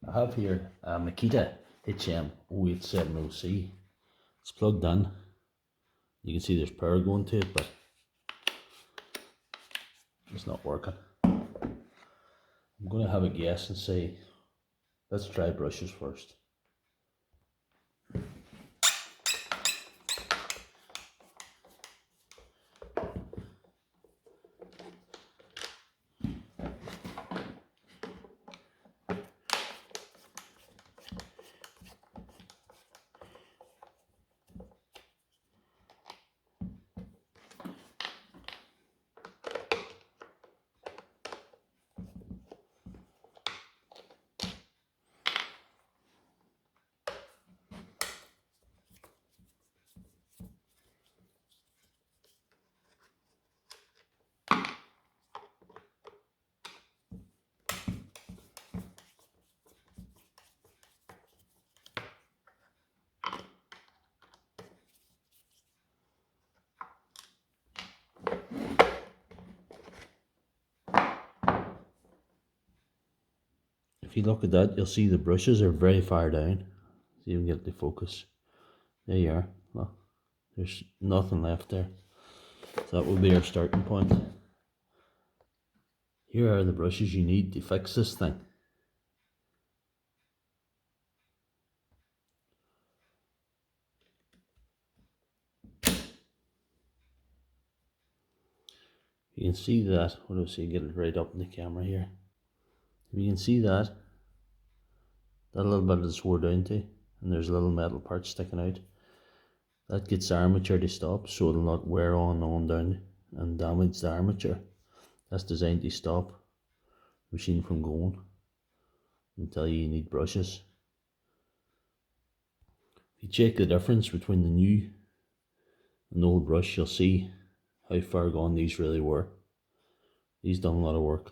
I have here a Makita HM0870C. It's plugged in. You can see there's power going to it, but it's not working. I'm going to have a guess and say, let's try brushes first. If you look at that, you'll see the brushes are very far down. So you can get the focus. There you are. Look, there's nothing left there. So that will be our starting point. Here are the brushes you need to fix this thing. You can see that. What do I say? Get it right up in the camera here. If you can see that little bit is wore down to, and there's a little metal part sticking out. That gets the armature to stop, so it'll not wear on down and damage the armature. That's designed to stop the machine from going and tell you need brushes. If you check the difference between the new and the old brush, you'll see how far gone these really were. These done a lot of work.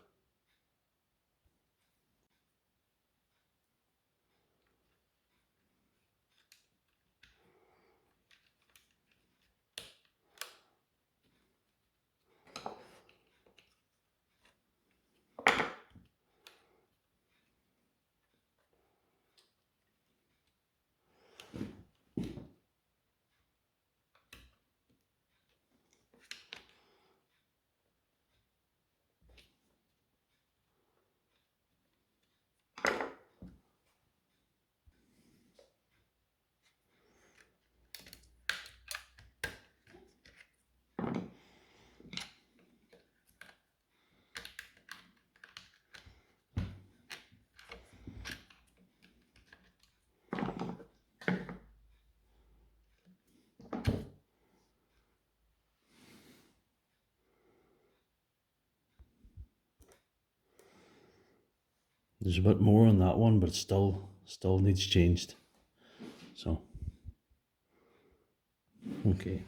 There's a bit more on that one, but it still needs changed. So, okay.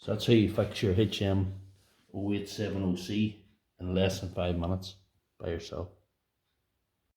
So that's how you fix your HM0870C in less than 5 minutes by yourself.